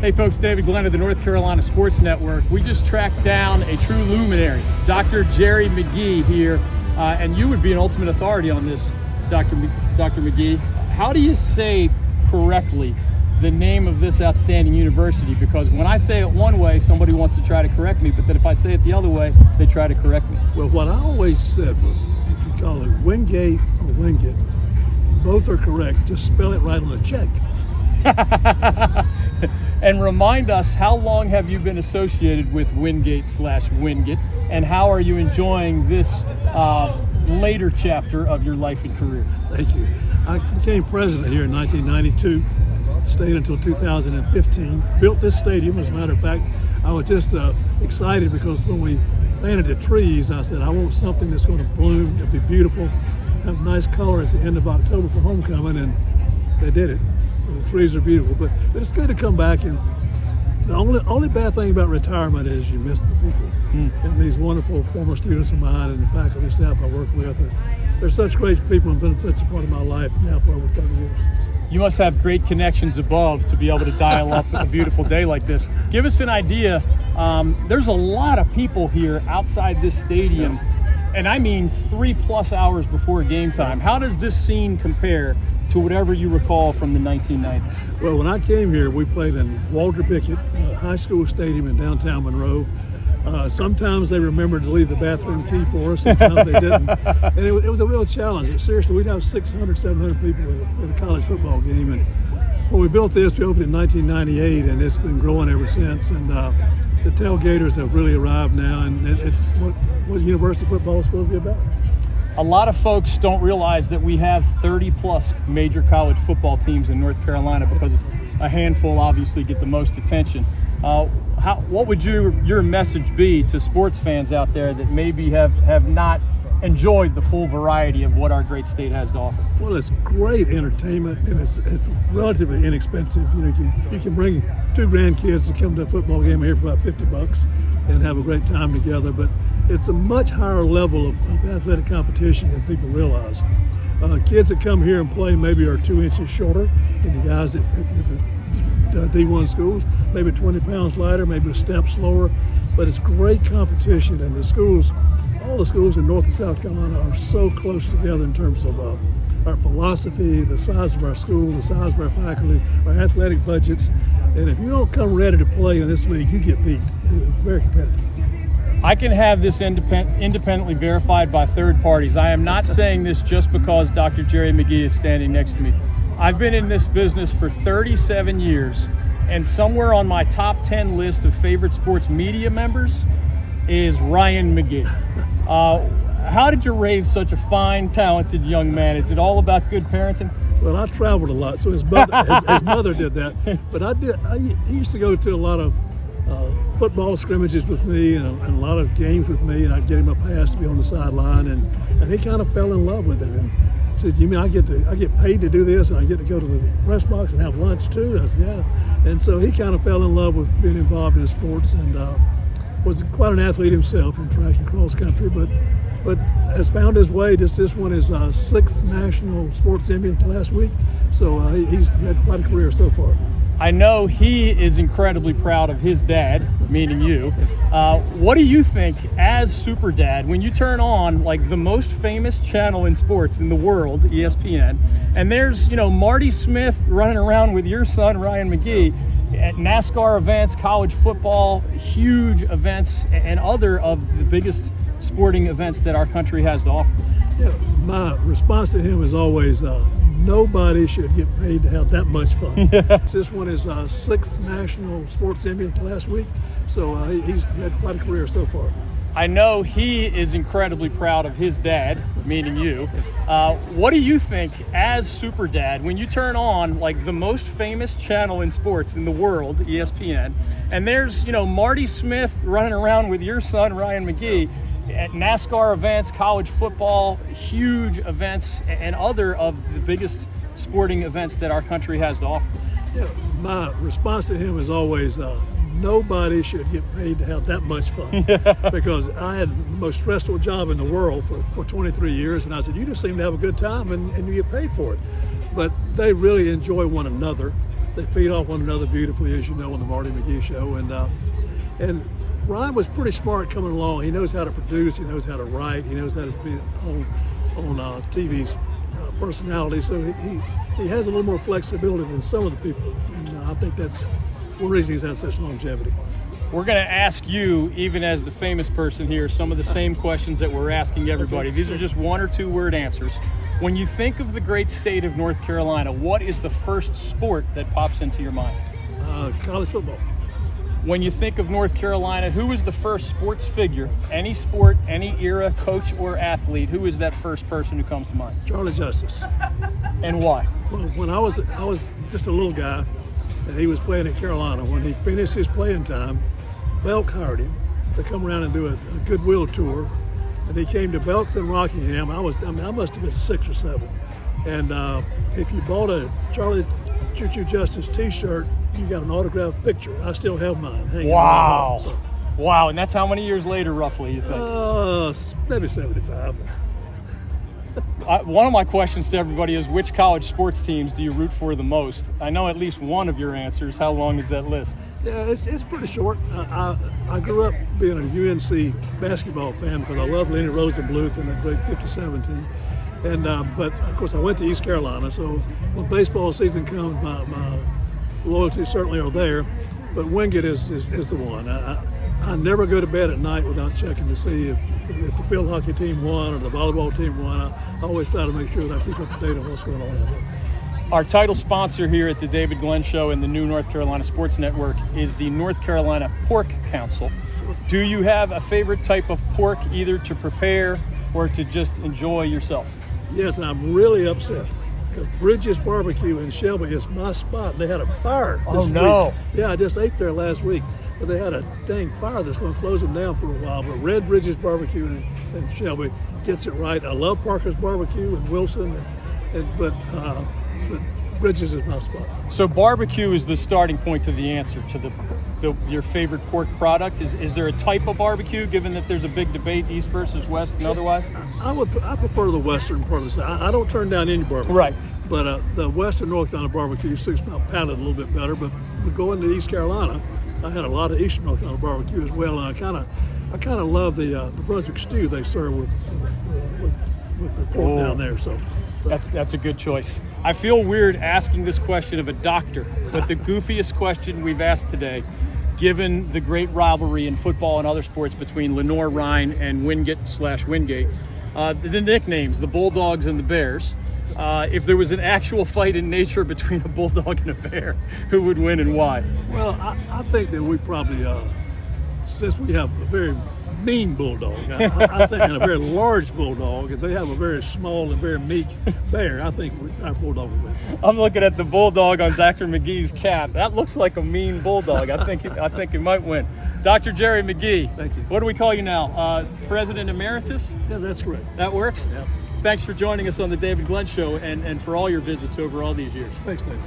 Hey folks, David Glenn of the North Carolina Sports Network. We just tracked down a true luminary, Dr. Jerry McGee here, and you would be an ultimate authority on this, Dr. McGee. How do you say correctly the name of this outstanding university? Because when I say it one way, somebody wants to try to correct me, but then if I say it the other way, they try to correct me. Well, what I always said was, if you call it Wingate or Wingate, both are correct. Just spell it right on the check. And remind us, how long have you been associated with Wingate/Wingate, and how are you enjoying this later chapter of your life and career? Thank you. I became president here in 1992, stayed until 2015, built this stadium. As a matter of fact, I was just excited because when we planted the trees, I said, I want something that's going to bloom, it'll be beautiful, have nice color at the end of October for homecoming, and they did it. The trees are beautiful, but it's good to come back. And the only bad thing about retirement is you miss the people. And these wonderful former students of mine and the faculty and staff I work with, they're such great people and been such a part of my life now for over 30 years. You must have great connections above to be able to dial up a beautiful day like this. Give us an idea. There's a lot of people here outside this stadium, and I mean 3+ hours before game time. How does this scene compare to whatever you recall from the 1990s? Well, when I came here, we played in Walter Pickett High School Stadium in downtown Monroe. Sometimes they remembered to leave the bathroom key for us, sometimes they didn't. And it was a real challenge. Seriously, we'd have 600, 700 people at a college football game. And when we built this, we opened in 1998, and it's been growing ever since. And the tailgaters have really arrived now, and it's what university football is supposed to be about. A lot of folks don't realize that we have 30+ major college football teams in North Carolina, because a handful obviously get the most attention. What would your message be to sports fans out there that maybe have not enjoyed the full variety of what our great state has to offer? Well, it's great entertainment, and it's relatively inexpensive. You know, you can bring 2 grandkids to come to a football game here for about $50 and have a great time together. But it's a much higher level of athletic competition than people realize. Kids that come here and play maybe are 2 inches shorter than the guys at the D1 schools, maybe 20 pounds lighter, maybe a step slower, but it's great competition. And the schools, all the schools in North and South Carolina, are so close together in terms of our philosophy, the size of our school, the size of our faculty, our athletic budgets. And if you don't come ready to play in this league, you get beat. It's very competitive. I can have this independently verified by third parties. I am not saying this just because Dr. Jerry McGee is standing next to me. I've been in this business for 37 years, and somewhere on my top 10 list of favorite sports media members is Ryan McGee. How did you raise such a fine, talented young man? Is it all about good parenting? Well, I traveled a lot, so his mother did that. But he used to go to a lot of football scrimmages with me and a lot of games with me, and I'd get him a pass to be on the sideline, and he kind of fell in love with it. And said, "You mean I get paid to do this, and I get to go to the press box and have lunch too?" I said, "Yeah." And so he kind of fell in love with being involved in sports, and was quite an athlete himself in track and cross country, but has found his way. This one is 6th national sports Emmy last week, so he's had quite a career so far. I know he is incredibly proud of his dad, meaning you. What do you think as Super Dad, when you turn on like the most famous channel in sports in the world, ESPN, and there's, Marty Smith running around with your son, Ryan McGee, at NASCAR events, college football, huge events, and other of the biggest sporting events that our country has to offer? Yeah, my response to him is always, nobody should get paid to have that much fun. This one is 6th national sports Emmy last week, so he's had quite a career so far. I know he is incredibly proud of his dad, meaning you. What do you think as Super Dad, when you turn on like the most famous channel in sports in the world, ESPN, and there's, Marty Smith running around with your son, Ryan McGee, at NASCAR events, college football, huge events, and other of the biggest sporting events that our country has to offer? Yeah, my response to him is always, nobody should get paid to have that much fun. Because I had the most stressful job in the world for 23 years, and I said, you just seem to have a good time and you get paid for it. But they really enjoy one another. They feed off one another beautifully, as you know, on the Marty McGee show. And Ryan was pretty smart coming along. He knows how to produce. He knows how to write. He knows how to be on TV's personality. So he has a little more flexibility than some of the people. And I think that's one reason he's had such longevity. We're going to ask you, even as the famous person here, some of the same questions that we're asking everybody. These are just 1 or 2 word answers. When you think of the great state of North Carolina, what is the first sport that pops into your mind? College football. When you think of North Carolina, who is the first sports figure, any sport, any era, coach or athlete? Who is that first person who comes to mind? Charlie Justice. And why? Well, when I was just a little guy, and he was playing at Carolina. When he finished his playing time, Belk hired him to come around and do a goodwill tour. And he came to Belton, Rockingham. I must have been 6 or 7. And if you bought a Charlie Choo Choo Justice T-shirt, you got an autographed picture. I still have mine hanging. Wow. So, wow. And that's how many years later, roughly, you think? Maybe 75. One of my questions to everybody is, which college sports teams do you root for the most? I know at least one of your answers. How long is that list? Yeah, it's pretty short. I grew up being a UNC basketball fan because I love Lenny Rosenbluth and that great 57 team. And but of course I went to East Carolina, so when baseball season comes, my loyalties certainly are there. But Wingate is the one. I never go to bed at night without checking to see if the field hockey team won or the volleyball team won. I always try to make sure that I keep up to date on what's going on out there. Our title sponsor here at the David Glenn Show and the new North Carolina Sports Network is the North Carolina Pork Council. Do you have a favorite type of pork, either to prepare or to just enjoy yourself? Yes, and I'm really upset because Bridges Barbecue in Shelby is my spot. They had a fire this week. Yeah, I just ate there last week, but they had a dang fire that's going to close them down for a while. But Red Bridges Barbecue in Shelby gets it right. I love Parker's Barbecue in Wilson, but Bridges is my spot. So barbecue is the starting point to the answer to your favorite pork product. Is there a type of barbecue, given that there's a big debate east versus west and otherwise? I prefer the western part of the side. I don't turn down any barbecue. Right. But the western North Carolina barbecue suits my palate a little bit better. But going to East Carolina, I had a lot of Eastern North Carolina barbecue as well, and I kind of love the Brunswick stew they serve with the pork down there. So. That's a good choice. I feel weird asking this question of a doctor, but the goofiest question we've asked today, given the great rivalry in football and other sports between Lenoir-Rhyne and Wingate/Wingate, the nicknames, the Bulldogs and the Bears. If there was an actual fight in nature between a bulldog and a bear, who would win and why? Well, I think that we probably, since we have a very mean bulldog, I think, and a very large bulldog, and they have a very small and very meek bear, I think our bulldog would win. I'm looking at the bulldog on Dr. McGee's cap. That looks like a mean bulldog. I think he might win. Dr. Jerry McGee. Thank you. What do we call you now? President Emeritus? Yeah, that's correct. That works? Yeah. Thanks for joining us on the David Glenn Show and for all your visits over all these years. Thanks, David.